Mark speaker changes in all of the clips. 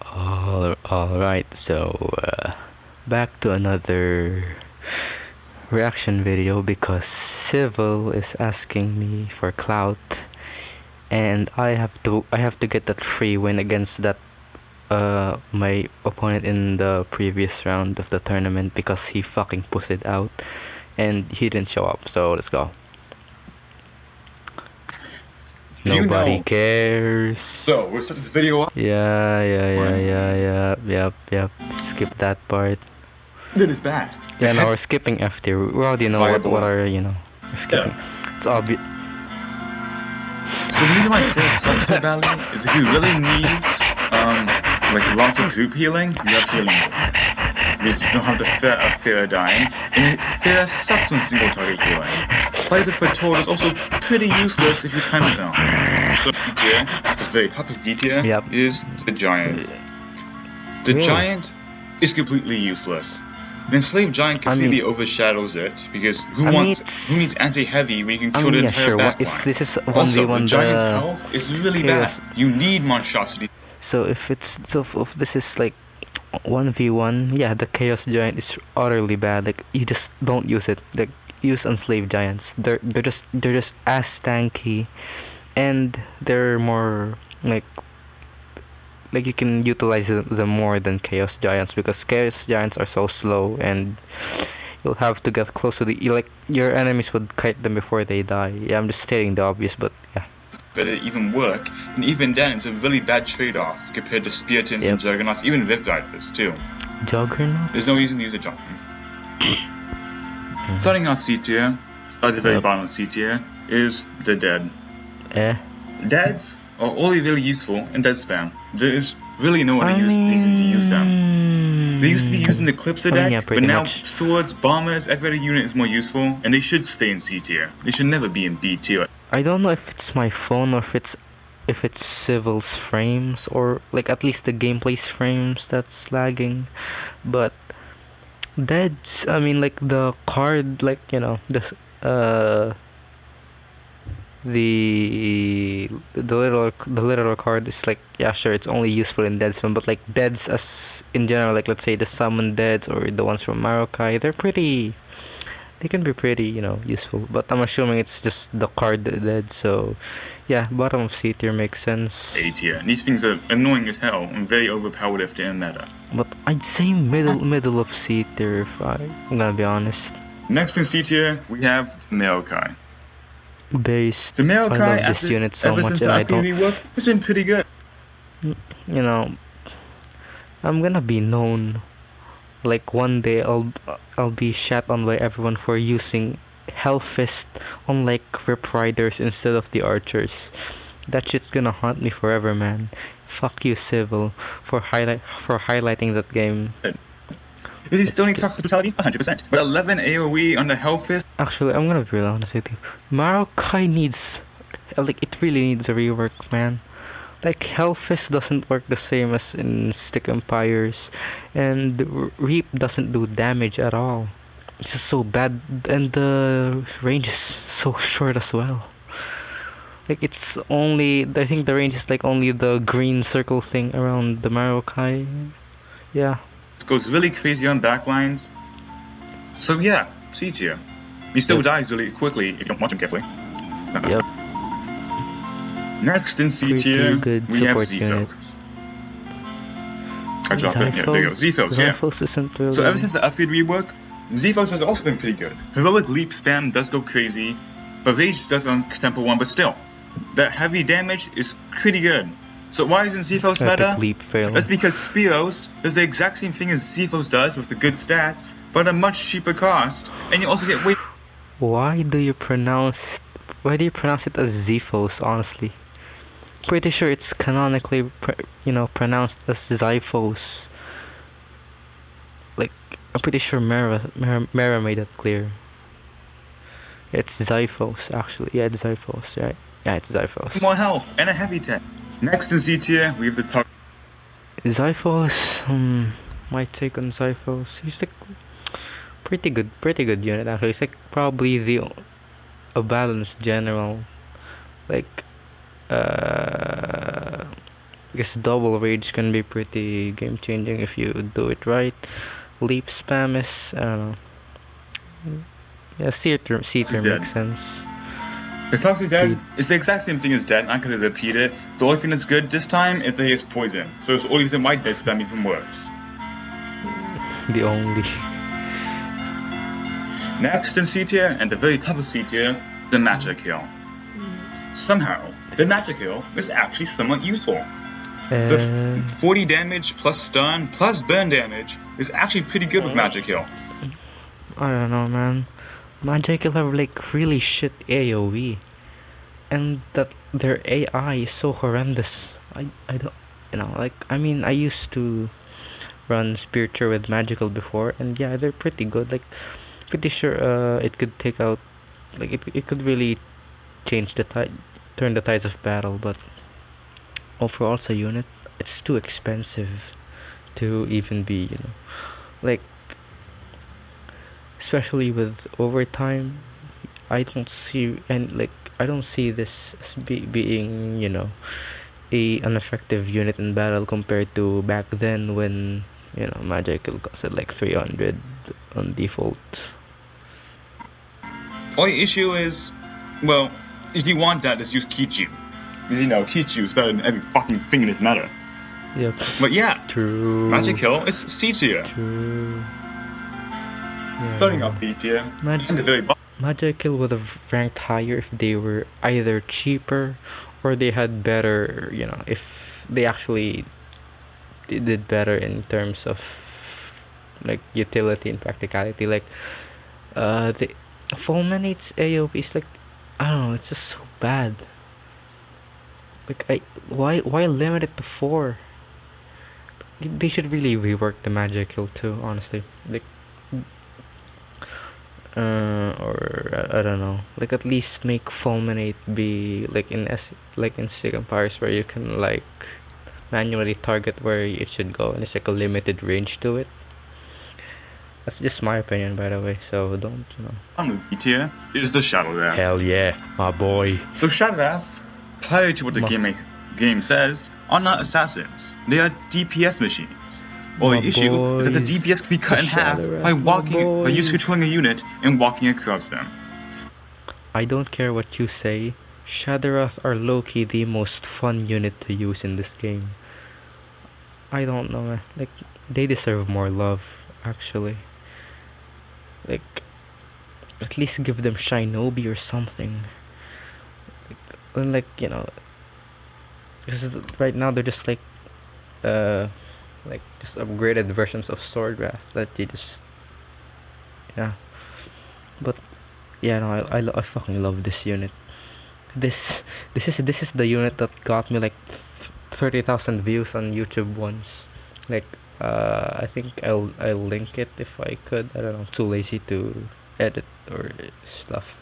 Speaker 1: Alright, so back to another reaction video because Civil is asking me for clout and I have to get that free win against that my opponent in the previous round of the tournament because he fucking pussied out and he didn't show up. So let's go. Nobody cares.
Speaker 2: So we're set this video up.
Speaker 1: Yep. Skip that part.
Speaker 2: That is bad.
Speaker 1: Yeah, no, we're skipping F tier. We already know what are we're skipping.
Speaker 2: Yeah.
Speaker 1: It's obvious.
Speaker 2: So the reason why this sucks so badly is if you really need like lots of group healing, you have healing mode. Because you don't have the fear of dying, and fear sucks on single target healing. Fighter for Toad is also pretty useless if you time it wrong. So D tier, it's the very top of D tier, is the Giant. The Giant is completely useless. The Enslaved Giant completely overshadows it because who needs anti-heavy when you can kill the entire backline?
Speaker 1: If this is 1v1,
Speaker 2: also, the Giant's health is really bad. You need monstrosity.
Speaker 1: So if this is like 1v1, yeah, the Chaos Giant is utterly bad. Like you just don't use it. Like use Enslaved Giants. They're just as tanky, and they're more like you can utilize them more than Chaos Giants because Chaos Giants are so slow and you'll have to get close to your enemies would kite them before they die. Yeah, I'm just stating the obvious, but yeah.
Speaker 2: But it even work, and even then it's a really bad trade-off compared to Spiritons and Juggernauts, even Riptiders too.
Speaker 1: Juggernauts?
Speaker 2: There's no reason to use a Juggernaut. Starting off C tier, at the very bottom of C tier, is the Dead. Deads are only really useful in dead spam. There is really no other reason to use them. They used to be used in the Eclipser deck, but now swords, bombers, every other unit is more useful, and they should stay in C tier. They should never be in B tier.
Speaker 1: I don't know if it's my phone or if it's Civil's frames or like at least the gameplay's frames that's lagging, but Deads, I mean like the card, the literal card is like, yeah, sure, it's only useful in Dead spam, but like Deads as in general, like let's say the summon Deads or the ones from Marokai, they can be pretty, useful, but I'm assuming it's just the card Dead. So yeah, bottom of C tier makes sense.
Speaker 2: A tier. These things are annoying as hell and very overpowered if they're in meta.
Speaker 1: But I'd say middle of C tier if I'm gonna be honest.
Speaker 2: Next in C tier we have Maokai.
Speaker 1: Based.
Speaker 2: The Maokai,
Speaker 1: I love this unit so much, and I don't.
Speaker 2: It's been pretty good.
Speaker 1: I'm gonna be known. Like one day I'll be shat on by everyone for using Hellfist on like Rip Riders instead of the archers. That shit's gonna haunt me forever, man. Fuck you, Civil, for highlighting that game.
Speaker 2: Is he still need toxic brutality? 100%. But 11 AoE on the Hellfist.
Speaker 1: Actually, I'm gonna be real honest with you. Marokai needs, it really needs a rework, man. Like Hellfist doesn't work the same as in Stick Empires, and Reap doesn't do damage at all. It's just so bad, and the range is so short as well. Like it's only, I think the range is like only the green circle thing around the Marokai. Yeah.
Speaker 2: It goes really crazy on backlines. So yeah, C tier. He still dies really quickly if you don't watch him carefully.
Speaker 1: Yep.
Speaker 2: Next in C tier, we have Zphos. I dropped it. Yeah, there you go. Zphos, yeah.
Speaker 1: Isn't really...
Speaker 2: So ever since the upgrade rework, Zphos has also been pretty good. Heroic Leap spam does go crazy, but Rage does on Temple 1, but still. That heavy damage is pretty good. So why isn't Zphos meta? That's because Spiros does the exact same thing as Zphos does with the good stats, but at a much cheaper cost, and you also get way...
Speaker 1: Why do you pronounce it as Zphos, honestly? Pretty sure it's canonically, pronounced as Zyphos. Like, I'm pretty sure Mara made that clear. It's Zyphos, actually. Yeah, it's Zyphos, right? Yeah, it's Zyphos.
Speaker 2: More health and a heavy tank. Next in C tier, we have the top.
Speaker 1: Zyphos, my take on Zyphos. He's like pretty good unit actually. He's like probably a balanced general. Like Because double rage can be pretty game changing if you do it right. Leap spam is, I don't know. Yeah, C-tier
Speaker 2: Dead.
Speaker 1: makes sense.
Speaker 2: The Toxic Dead
Speaker 1: Dude.
Speaker 2: is the exact same thing as Dead, I'm not gonna repeat it. The only thing that's good this time is that he has poison. So it's the only reason why Dead spam even works.
Speaker 1: The only.
Speaker 2: Next in C tier, and the very top of C tier, the Magic Heal. Somehow, the Magic Heal is actually somewhat useful. The 40 damage plus stun plus burn damage is actually pretty good with Magic Heal.
Speaker 1: I don't know, man. Magic will have like really shit AoE, and that their AI is so horrendous. I don't, like, I mean, I used to run Spiriture with Magical before, and yeah, they're pretty good. Like, pretty sure it could take out, like, it could really change the tide, turn the tides of battle, but overall as a unit, it's too expensive to even be, like, especially with overtime. I don't see, and like, I don't see this as being, an effective unit in battle compared to back then when, Magical costed like 300 on default.
Speaker 2: Only issue is, well, if you want that, just use Kichu. Because Kichu is better than every fucking thing in this meta.
Speaker 1: Yep.
Speaker 2: But yeah,
Speaker 1: True.
Speaker 2: Magic Heal is C tier.
Speaker 1: True. Yeah.
Speaker 2: Starting off B tier, and the very bottom.
Speaker 1: Magical would have ranked higher if they were either cheaper or they had better, if they actually did better in terms of like utility and practicality. Like, the Fulminate's AoE is like, I don't know, it's just so bad. Like, why limit it to 4? They should really rework the Magic Hill too, honestly. Like, or I don't know, like, at least make Fulminate be like in Sig Empires, where you can like manually target where it should go, and it's like a limited range to it. That's just my opinion, by the way, so don't,
Speaker 2: On the B tier is the Shadow Wrath.
Speaker 1: Hell yeah, my boy.
Speaker 2: So Shadow Wrath, prior to what the game says, are not assassins. They are DPS machines. Only
Speaker 1: My
Speaker 2: issue is that the
Speaker 1: boys.
Speaker 2: DPS can be cut in half
Speaker 1: Shadow
Speaker 2: by
Speaker 1: Wrath, my
Speaker 2: by you
Speaker 1: boys.
Speaker 2: controlling a unit and walking across them.
Speaker 1: I don't care what you say, Shadowrath are low-key the most fun unit to use in this game. I don't know, man. Like, they deserve more love, actually. Like, at least give them Shinobi or something. Like, because right now they're just like just upgraded versions of Swordwrath that you just, yeah. But yeah, no, I fucking love this unit. This is the unit that got me like 30,000 views on YouTube once. Like, I think I'll link it if I could. I don't know, I'm too lazy to edit or stuff.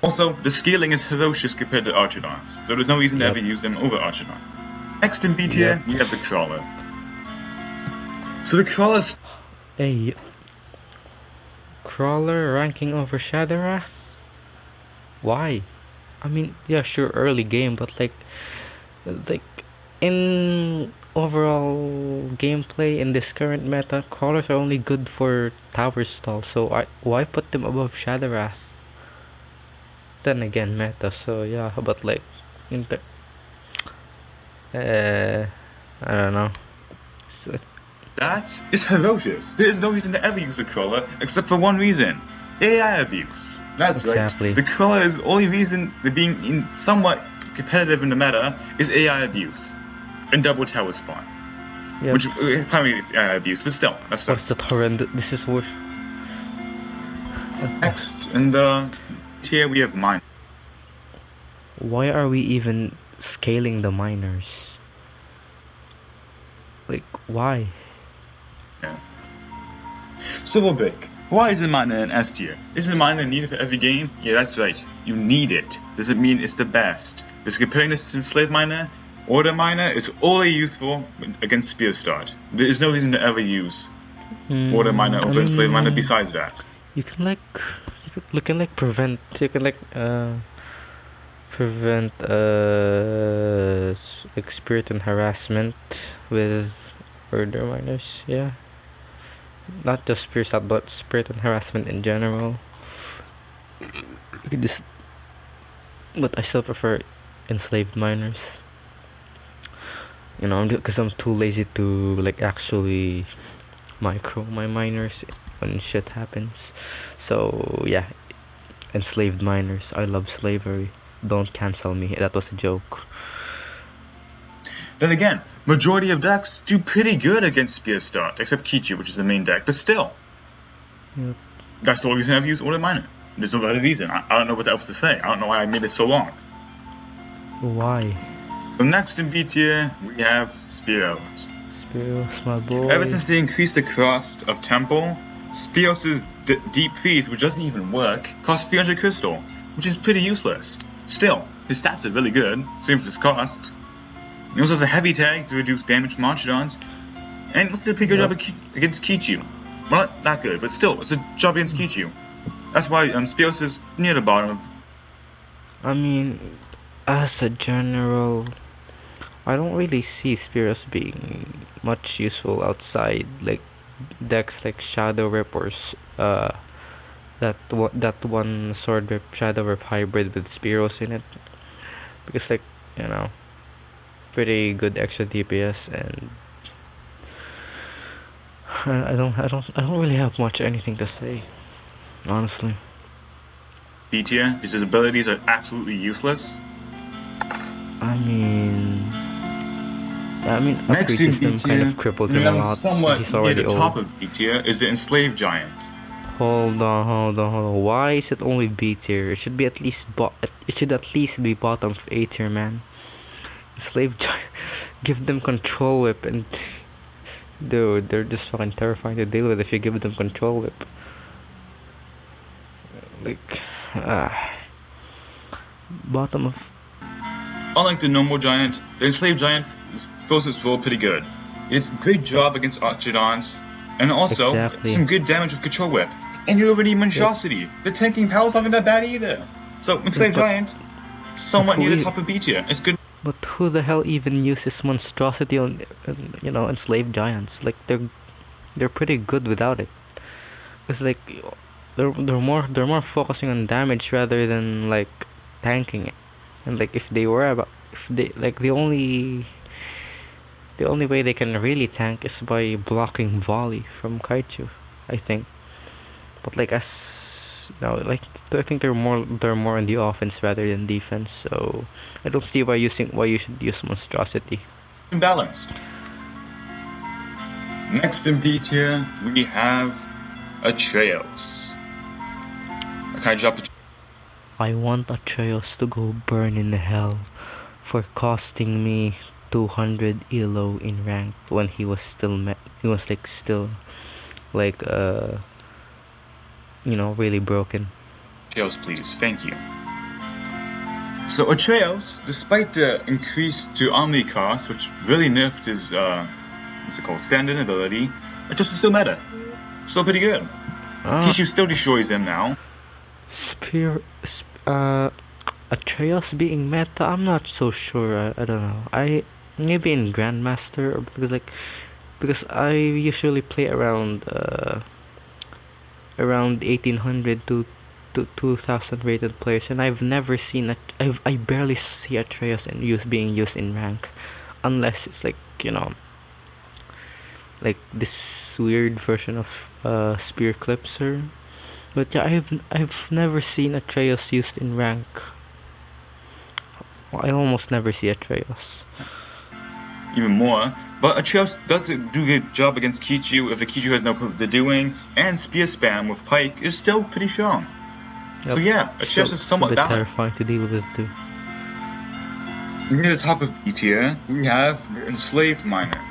Speaker 2: Also, the scaling is ferocious compared to Archidons, so there's no reason to
Speaker 1: Yep.
Speaker 2: ever use them over Archidon. Next in B tier,
Speaker 1: Yep.
Speaker 2: we have the Crawler. So the Crawler's
Speaker 1: Hey, Crawler ranking over Shadowwrath? Why? I mean, yeah, sure, early game, but like in overall gameplay in this current meta, Crawlers are only good for tower stall. So why put them above Shadowwrath? Then again, meta. So yeah, but like, I don't know. So,
Speaker 2: that is ferocious. There is no reason to ever use a Crawler except for one reason: AI abuse. That's
Speaker 1: Exactly.
Speaker 2: right. The Crawler is the only reason they're being somewhat competitive in the meta is AI abuse and double tower spawn.
Speaker 1: yeah.
Speaker 2: Which primarily is AI abuse, but still, that's
Speaker 1: What's that horrendous? This is worse.
Speaker 2: next. And here we have mine.
Speaker 1: Why are we even scaling the miners? Like, why?
Speaker 2: Silverbrick. Why is the miner an S tier? Is the miner needed for every game? Yeah, that's right. You need it. Does it mean it's the best? Because comparing this to Slave Miner, Order Miner is only useful against Spear Start. There is no reason to ever use Order Miner
Speaker 1: I
Speaker 2: over Slave Miner
Speaker 1: mean,
Speaker 2: besides that.
Speaker 1: You can like prevent. You can like Prevent like spirit and harassment with order miners. Yeah, not just spirit sap, but spirit and harassment in general. You could just, but I still prefer enslaved miners. You know, because I'm too lazy to like actually micro my miners when shit happens. So yeah, enslaved miners. I love slavery. Don't cancel me. That was a joke.
Speaker 2: Then again, majority of decks do pretty good against Spear Start, except Kichu, which is the main deck, but still.
Speaker 1: Yep.
Speaker 2: That's the only reason I've used Order Miner. There's no other reason. I don't know what else to say. I don't know why I made it so long.
Speaker 1: Why?
Speaker 2: So next in B tier, we have Spearos.
Speaker 1: Spearos, my boy.
Speaker 2: Ever since they increased the cost of Temple, Spearos' Deep Freeze, which doesn't even work, costs 300 crystal, which is pretty useless. Still, his stats are really good, same for his cost. He also has a heavy tag to reduce damage from Archidons, and also did a pretty good job against Kichu. Well, not that good, but still, it's a job against Kichu. That's why Spearos is near the bottom.
Speaker 1: I mean, as a general, I don't really see Spearos being much useful outside like decks like Shadow Rip or that one Sword Rip Shadow Rip hybrid with Spearos in it, because like, you know, pretty good extra DPS, and I don't really have much anything to say, honestly.
Speaker 2: B tier, because his abilities are absolutely useless.
Speaker 1: I mean, upgrade
Speaker 2: Next in
Speaker 1: system
Speaker 2: B
Speaker 1: kind
Speaker 2: tier,
Speaker 1: of crippled him a lot.
Speaker 2: somewhat
Speaker 1: He's
Speaker 2: near
Speaker 1: already
Speaker 2: the top
Speaker 1: old.
Speaker 2: of B tier is the Enslaved Giant.
Speaker 1: Hold on. Why is it only B tier? It should be at least be bottom of A tier, man. Slave giant, give them control whip, and dude, they're just fucking terrifying to deal with if you give them control whip. Like, bottom of.
Speaker 2: Unlike the normal giant, the Enslaved Giant fills its role pretty good. He does a great job against Archidons, and also
Speaker 1: Exactly.
Speaker 2: some good damage with Control Whip. And you already need Monstrosity. The tanking power's not even that bad either. So Enslaved
Speaker 1: But-
Speaker 2: Giant, somewhat near the
Speaker 1: who-
Speaker 2: top of B tier. It's good.
Speaker 1: But who the hell even uses monstrosity on, enslaved giants? Like they're pretty good without it. It's like they're more focusing on damage rather than like tanking it. And like if they like the only way they can really tank is by blocking volley from Kaichu, I think. But like like I think they're more on the offense rather than defense. So I don't see why you should use monstrosity.
Speaker 2: Balanced. Next in B tier, we have Atreus. I kind of dropped
Speaker 1: I want Atreus to go burn in hell for costing me 200 elo in rank when he was still really broken.
Speaker 2: Atreus, please. Thank you. So Atreus, despite the increase to Omni cost, which really nerfed his standard ability, Atreus is still meta. Still pretty good. Kichu still destroys him now.
Speaker 1: Atreus being meta, I'm not so sure. I don't know. Maybe in Grandmaster, or because I usually play around 1800 to 2000 rated players, and I've never seen I barely see Atreus being used in rank, unless it's like like this weird version of Spear Clipser. But yeah, I've never seen Atreus used in rank. I almost never see Atreus.
Speaker 2: Even more, but Atreus does do a good job against Kichu if the Kichu has no clue what they're doing, and Spear Spam with Pike is still pretty strong.
Speaker 1: Yep.
Speaker 2: So yeah, Atreus is somewhat
Speaker 1: bit
Speaker 2: balanced.
Speaker 1: terrifying to deal with too.
Speaker 2: Near the top of B tier, we have the Enslaved Miner.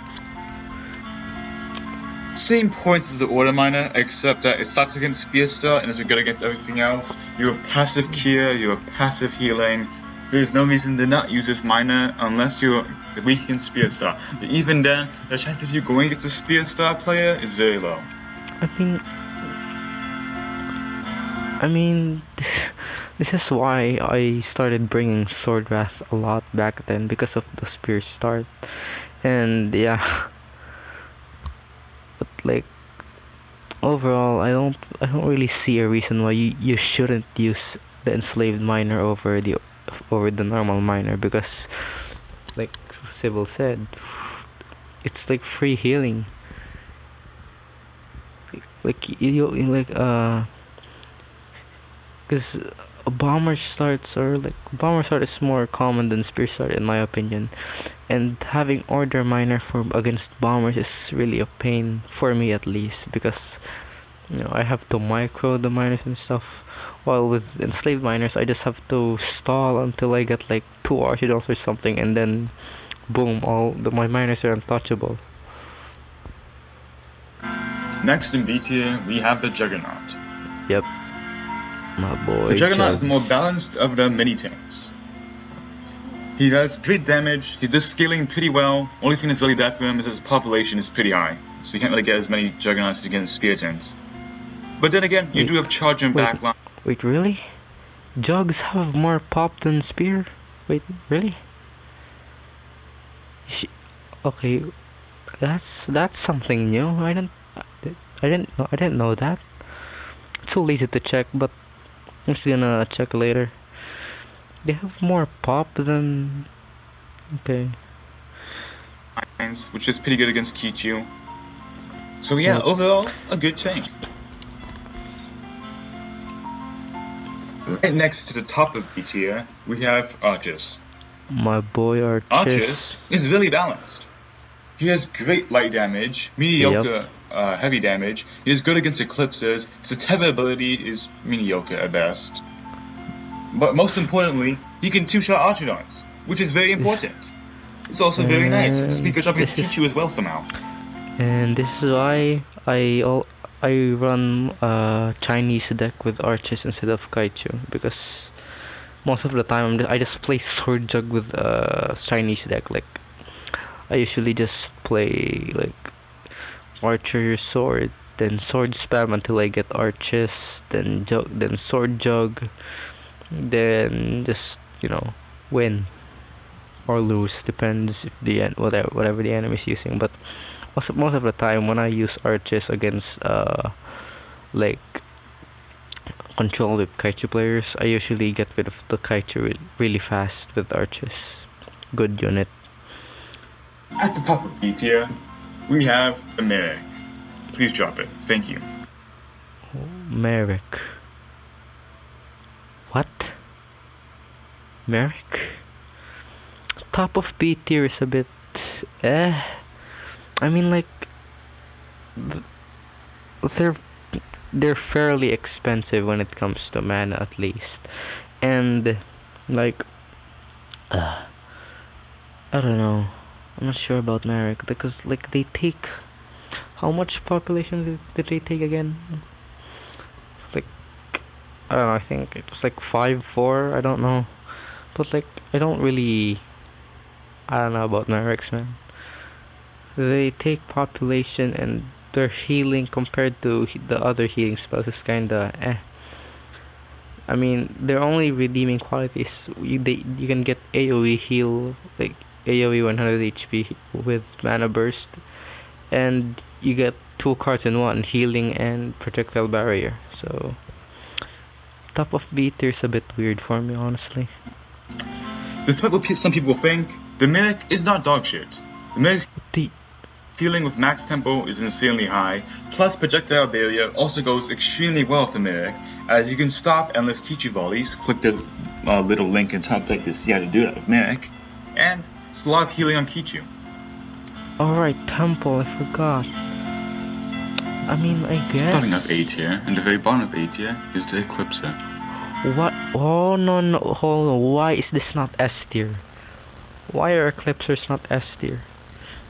Speaker 2: Same points as the Order Miner, except that it sucks against Spear Star and isn't good against everything else. You have passive cure, you have passive healing. There's no reason to not use this miner unless you're weak against Spear Star. But even then, the chance of you going against a Spear Star player is very low.
Speaker 1: This is why I started bringing Sword Wrath a lot back then, because of the spear start. And yeah, but like overall, I don't really see a reason why you shouldn't use the enslaved miner over the normal miner, because like Sybil said, it's like free healing. Because bomber start is more common than spear start in my opinion, and having order miner for against bombers is really a pain for me, at least, because I have to micro the miners and stuff, while with enslaved miners I just have to stall until I get like 2 archidons or something, and then boom, my miners are untouchable.
Speaker 2: Next in B tier, we have the Juggernaut.
Speaker 1: Yep, my boy.
Speaker 2: The Juggernaut is the more
Speaker 1: Jugs.
Speaker 2: balanced of the mini tanks. He does great damage, he does scaling pretty well. Only thing that's really bad for him is his population is pretty high, so you can't really get as many Juggernauts as you get in Spear tanks. But then again, you do have charge and
Speaker 1: wait.
Speaker 2: backline.
Speaker 1: Wait, really? Jugs have more pop than spear? Wait, really? Okay, that's something new. I didn't know that. Too lazy to check, but I'm just gonna check later. They have more pop than. Okay.
Speaker 2: Which is pretty good against Kichu. So yeah,
Speaker 1: Yep.
Speaker 2: overall, a good tank. Right next to the top of B tier, we have Archus.
Speaker 1: My boy Archis.
Speaker 2: Archus is really balanced. He has great light damage, mediocre heavy damage. He is good against Eclipses. His tether ability is mediocre at best. But most importantly, he can two-shot Archidons, which is very important. It's also very nice. It's because of his
Speaker 1: This is-
Speaker 2: Kichu as well somehow.
Speaker 1: And this is why I run a Chinese deck with Archis instead of Kaichu, because most of the time I just play Sword Jug with a Chinese deck. Like I usually just play like Archer Sword, then Sword Spam until I get Archis, then Sword Jug, then just win or lose, depends if whatever the enemy is using. But most of the time when I use Archis against like control with Kaichu players, I usually get rid of the Kaichu really fast with Archis. Good unit.
Speaker 2: At the top of B tier, we have the Merrick. Please drop it. Thank you.
Speaker 1: Merrick. What? Merrick? Top of B tier is a bit I mean, like they're fairly expensive when it comes to mana, at least, and like I don't know. I'm not sure about Merrick, because like they take, how much population did they take again? Like I don't know. I think it was like 5-4. I don't know, but like I don't know about Merricks, man. They take population, and their healing compared to the other healing spells is kinda I mean, their only redeeming qualities, you can get AoE heal, like AoE 100 HP with mana burst, and you get 2 cards in one, healing and projectile barrier. So top of B tier is a bit weird for me, honestly.
Speaker 2: So despite what some people think, the Merrick is not dog shit. The Merrick's
Speaker 1: The
Speaker 2: healing with max tempo is insanely high, plus projectile barrier also goes extremely well with the Merrick, as you can stop endless Kichu volleys. Click the little link in top right to see how to do that with Merrick, and it's a lot of healing on Kichu.
Speaker 1: alright, Temple, I forgot. I mean, I guess.
Speaker 2: Starting up A tier, and the very bottom of A tier is the Eclipser.
Speaker 1: What? Oh no, hold on. Why is this not S tier? Why are Eclipsers not S tier?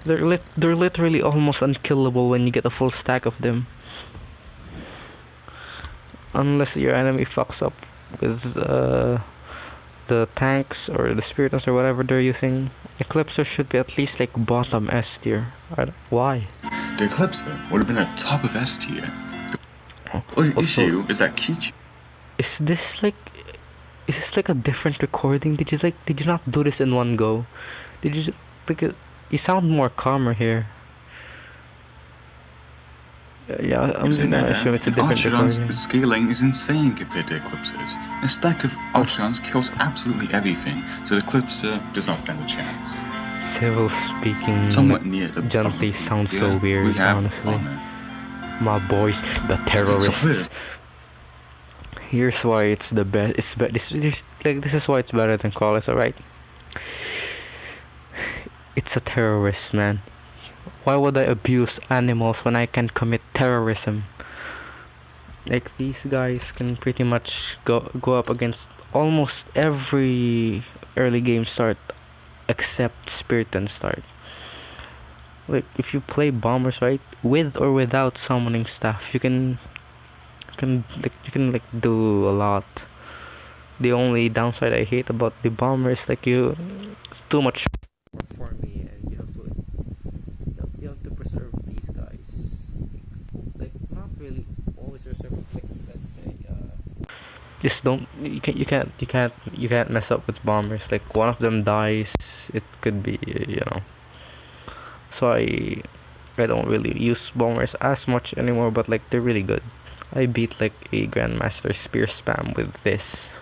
Speaker 1: They're literally almost unkillable when you get a full stack of them. Unless your enemy fucks up with the tanks or the spirits or whatever they're using. Eclipser should be at least like bottom S tier. Why?
Speaker 2: The Eclipser would have been at top of S tier. The only
Speaker 1: Also-
Speaker 2: issue is that Kichu.
Speaker 1: Is this like is this like a different recording? Did you not do this in one go? Did you just, you sound more calmer here. Yeah, I'm just gonna assume it's a different
Speaker 2: Archidon's
Speaker 1: recording.
Speaker 2: scaling is insane compared to Eclipse's. A stack of Archidons kills absolutely everything, so the Eclipse does not stand a chance.
Speaker 1: Civil speaking
Speaker 2: Somewhat near the
Speaker 1: gently sounds so
Speaker 2: we
Speaker 1: weird,
Speaker 2: have
Speaker 1: honestly.
Speaker 2: Bomber.
Speaker 1: My boys, the terrorists. Here's why it's the best. This is why it's better than Crawlers, alright? It's a terrorist, man. Why would I abuse animals when I can commit terrorism? Like, these guys can pretty much go up against almost every early game start except Spiriton start. Like, if you play Bombers, right, with or without summoning staff, you can do a lot. The only downside I hate about the Bomber is it's too much for me, and you have to preserve these guys. Like, not really always reserve clicks. Let's say, just don't. You can't mess up with Bombers. Like, one of them dies, it could be, So I don't really use Bombers as much anymore, but like, they're really good. I beat like a Grandmaster spear spam with this.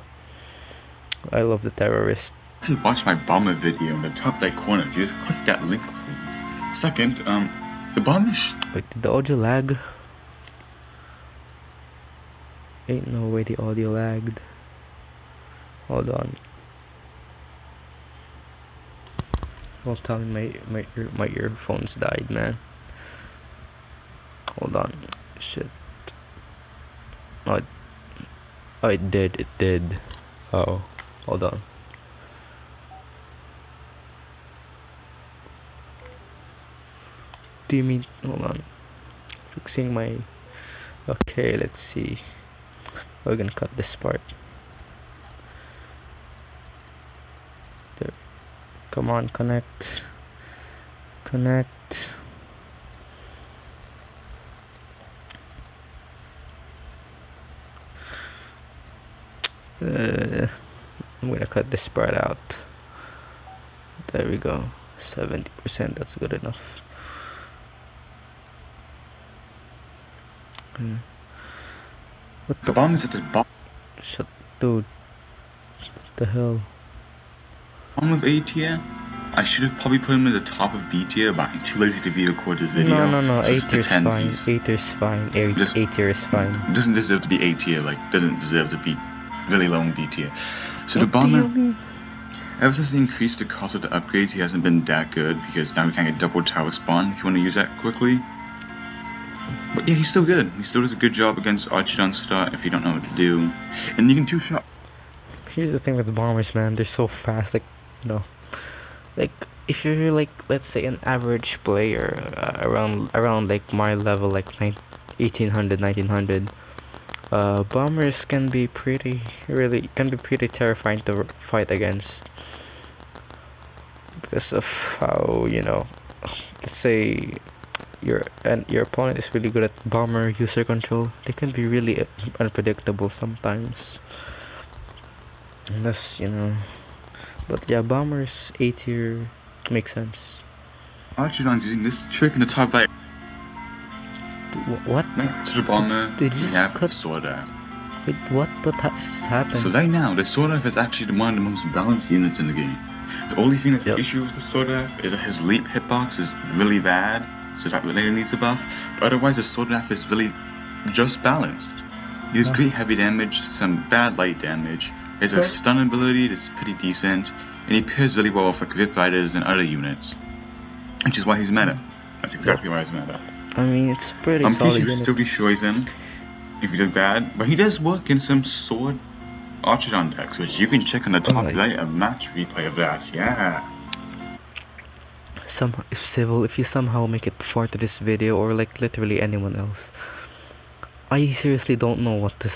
Speaker 1: I love the terrorist.
Speaker 2: If you watch my Bomber video in the top right corner, if you just click that link, please. Second, the Bomber
Speaker 1: Wait, did the audio lag? Ain't no way the audio lagged. Hold on. Don't tell me my earphones died, man. Hold on. Shit. Oh, it did. Oh, hold on. Do you mean, hold on. Fixing my, okay, let's see. We're gonna cut this part. There. Come on, connect. I'm gonna cut this part out. There we go. 70%, that's good enough. What
Speaker 2: The Bomber is at the bottom
Speaker 1: Shut, dude. What the hell?
Speaker 2: of A tier. I should have probably put him at the top of B tier, but I'm too lazy to record this video.
Speaker 1: No.
Speaker 2: So
Speaker 1: 8
Speaker 2: just
Speaker 1: tier's
Speaker 2: pretend
Speaker 1: fine.
Speaker 2: he's-
Speaker 1: 8 tier's fine. 8 tier is fine.
Speaker 2: doesn't deserve to be A tier, doesn't deserve to be really low in B tier. So
Speaker 1: What
Speaker 2: the
Speaker 1: do you
Speaker 2: Bomber,
Speaker 1: mean?
Speaker 2: ever since they increased the cost of the upgrades, he hasn't been that good, because now we can get double tower spawn if you want to use that quickly. But yeah, he's still good. He still does a good job against Archidon start if you don't know what to do. And you can two-shot.
Speaker 1: Here's the thing with the Bombers, man. They're so fast. Like, if you're like, let's say, an average player around like my level, like 1800, 1900, Bombers can be pretty terrifying to fight against, because of how, let's say your opponent is really good at Bomber user control. They can be really unpredictable sometimes, unless but yeah, Bombers A tier makes sense.
Speaker 2: Archidon's using this trick in the top right.
Speaker 1: What?
Speaker 2: Next to the Bomber,
Speaker 1: Did you
Speaker 2: we
Speaker 1: just
Speaker 2: have
Speaker 1: cut-
Speaker 2: the Sword F.
Speaker 1: Wait, what just happened?
Speaker 2: So right now, the Sword F is actually one of the most balanced units in the game. The only thing that's an issue with the Sword F is that his leap hitbox is really bad, so that really needs a buff. But otherwise, the Sword F is really just balanced. He has great heavy damage, some bad light damage. He has a stun ability that's pretty decent, and he pairs really well with like Rip Riders and other units, which is why he's meta. That's exactly why he's meta.
Speaker 1: I mean, it's pretty
Speaker 2: I'm
Speaker 1: solid
Speaker 2: pretty sure
Speaker 1: unit.
Speaker 2: still destroys him if he does bad, but he does work in some Sword Archidon decks, which you can check on the top
Speaker 1: like-
Speaker 2: right, a match replay of that. Yeah.
Speaker 1: If you somehow make it far to this video, or like literally anyone else, I seriously don't know what to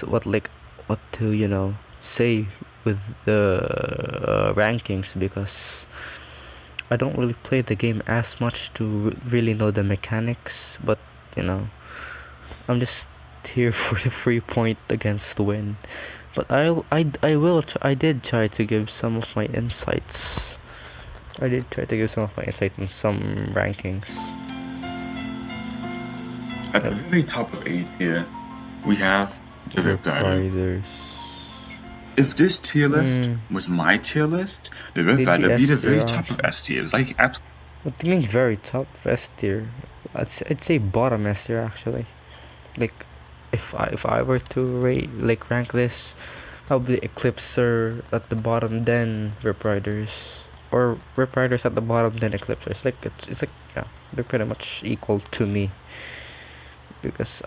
Speaker 1: say with the rankings, because I don't really play the game as much to really know the mechanics. But I'm just here for the free point against the win. But I did try to give some of my insights. I did try to give some of my insight on some rankings.
Speaker 2: At the very top of A tier, we have Desert Rider.
Speaker 1: Riders.
Speaker 2: If this tier list was my tier list, the Red
Speaker 1: They'd be
Speaker 2: Rider would be the
Speaker 1: S tier,
Speaker 2: very top of
Speaker 1: actually.
Speaker 2: S tier. It's like absolutely.
Speaker 1: What do you mean very top of S tier? I'd say bottom S tier actually. Like, if I were to rank this, probably Eclipser at the bottom, then Rip Riders, or Rip Riders at the bottom, then Eclipser. It's like, yeah, they're pretty much equal to me. Because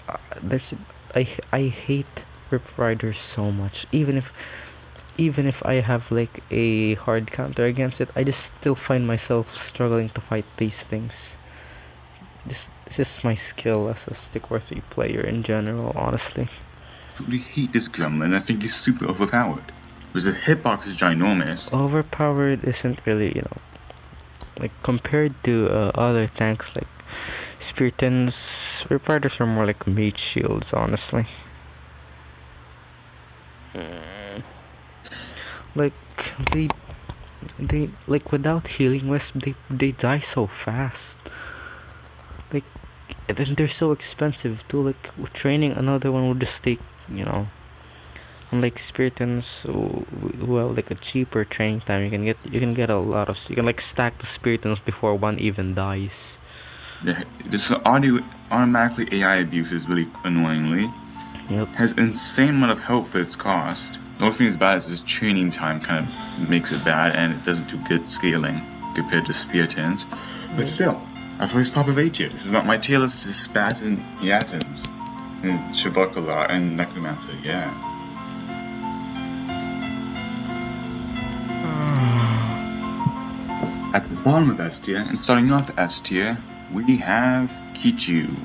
Speaker 1: I hate Rip Riders so much. Even if I have like a hard counter against it, I just still find myself struggling to fight these things. This is my skill as a Stick War 3 player in general, honestly.
Speaker 2: absolutely hate this gremlin. I think he's super overpowered. Because his hitbox is ginormous.
Speaker 1: Overpowered isn't really, like compared to other tanks like Spiritans, Rip Riders are more like mage shields, honestly. Like they like without healing wisp, they die so fast. Like, and then they're so expensive too. Like training another one would just take, unlike Spiritans who have like a cheaper training time, you can get a lot of, you can like stack the Spiritans before one even dies.
Speaker 2: Yeah, this automatically AI abuses really annoyingly.
Speaker 1: Yep.
Speaker 2: Has insane amount of health for its cost. The only thing that's bad is this training time kind of makes it bad, and it doesn't do good scaling compared to Spiritans. But still, that's why it's top of A tier. This is not my tier list. This is Spat and Yatens, and Shabakala and Necromancer. Yeah. At the bottom of S tier, and starting off S tier, we have Kichu.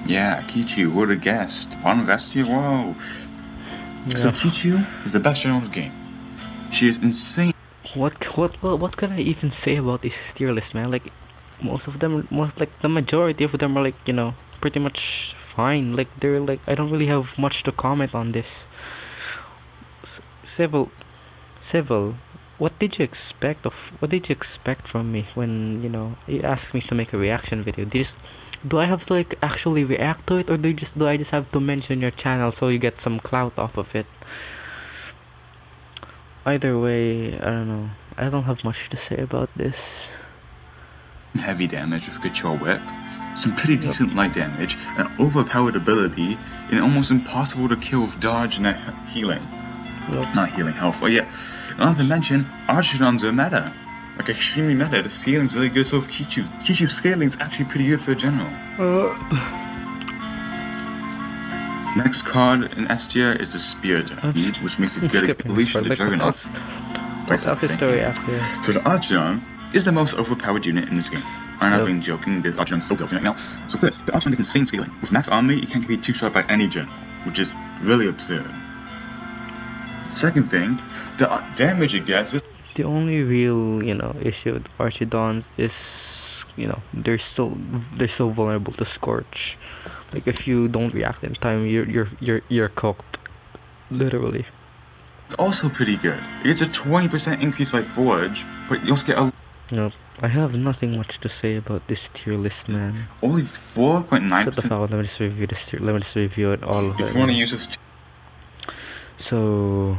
Speaker 2: Yeah, Kichu, what a guest. Bottom of S tier, whoa. So Kichu is the best general in the game. She is insane.
Speaker 1: What can I even say about this tier list, man? Like, the majority of them are like, pretty much fine. Like, they're like, I don't really have much to comment on this. Civil, what did you expect from me when you asked me to make a reaction video? Do I have to like actually react to it, or do I just have to mention your channel so you get some clout off of it? Either way, I don't know. I don't have much to say about this.
Speaker 2: Heavy damage with Control Whip, some pretty decent light damage, an overpowered ability, and almost impossible to kill with dodge and healing. Not healing health, but yeah. Not to mention, Archidons are meta. Like, extremely meta. The scaling's really good, so with Kichu's scaling is actually pretty good for a general. Next card in S tier is a Spirit, which makes it good at least for the Juggernaut.
Speaker 1: What's else story after?
Speaker 2: So the Archidon is the most overpowered unit in this game. I'm not being joking, the Archidon is so broken right now. So first, the Archidon gets insane scaling. With max army, it can't be two-shot by any gen, which is really absurd. Second thing, the damage it gets is...
Speaker 1: The only real, issue with Archidons is, they're so vulnerable to Scorch. Like, if you don't react in time, you're cooked, literally.
Speaker 2: It's also pretty good. It gets a 20% increase by Forge, but you also get a...
Speaker 1: Nope. I have nothing much to say about this tier list, man.
Speaker 2: Only 4.9%.
Speaker 1: Shut the fuck up, let me just review this tier. Let me just review it all of it.
Speaker 2: If you want to use this...
Speaker 1: So...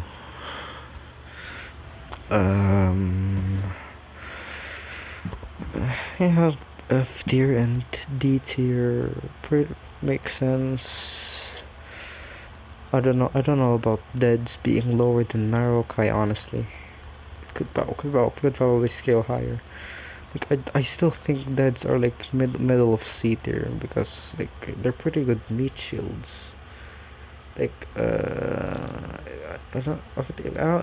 Speaker 1: I have F tier and D tier. Makes sense. I don't know about Deads being lower than Marokai, honestly. It could probably scale higher. Like, I still think Deads are like middle of C tier, because like they're pretty good meat shields. Like, I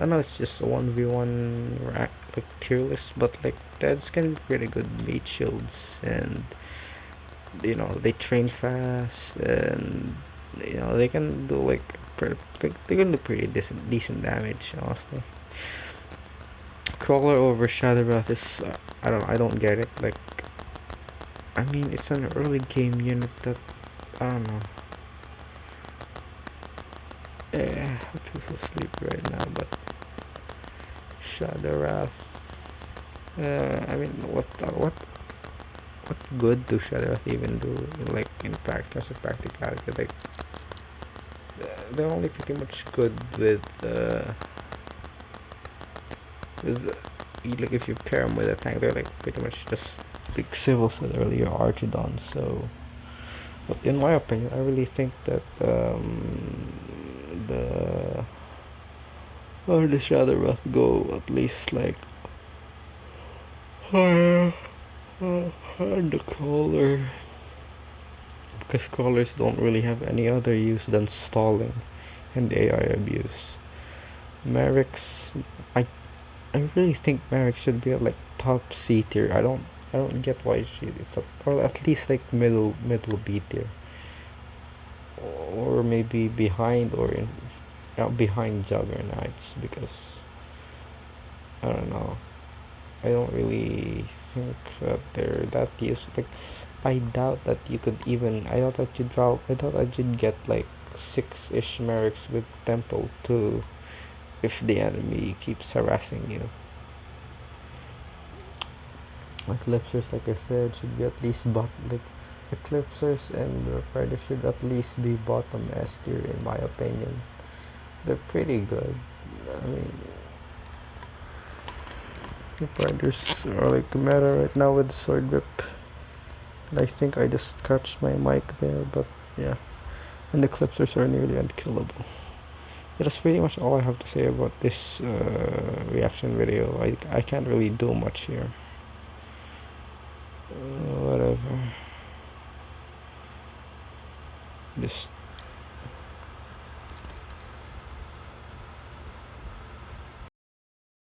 Speaker 1: know it's just a 1v1 rack, like tier list, but like that's can be pretty good meat shields, and they train fast, and they can do like they can do pretty decent damage, honestly. Crawler over Shadow Wrath is I don't get it. Like, I mean, it's an early game unit that I don't know. I feel so sleepy right now, but Shadow Wrath. I mean, what good do Shadow Wrath even do? Like in practice, of practicality, like they're only pretty much good with like if you pair them with a tank, they're like pretty much just like Civil said earlier, Archidon. So, but in my opinion, I really think that the the Shadow Wrath go at least like higher and the Crawler, because Crawlers don't really have any other use than stalling and AI abuse. Merrick's, I I really think Merrick should be at like top C tier. I don't get why it's up, or at least like middle B tier, or maybe behind or in behind Juggernauts, because I don't know. I don't really think that they're that useful. Like, I doubt that you could even. I thought that you'd draw. I thought that you'd get like 6-ish Merrics with Temple too, if the enemy keeps harassing you. Eclipsers, like I said, should be at least like Eclipsers and Predator should at least be bottom S tier in my opinion. They're pretty good. I mean, the Predators are like meta right now with Sword Whip. I think I just scratched my mic there, but yeah. And the Eclipsers are nearly unkillable. That's pretty much all I have to say about this reaction video. I can't really do much here. Whatever. Just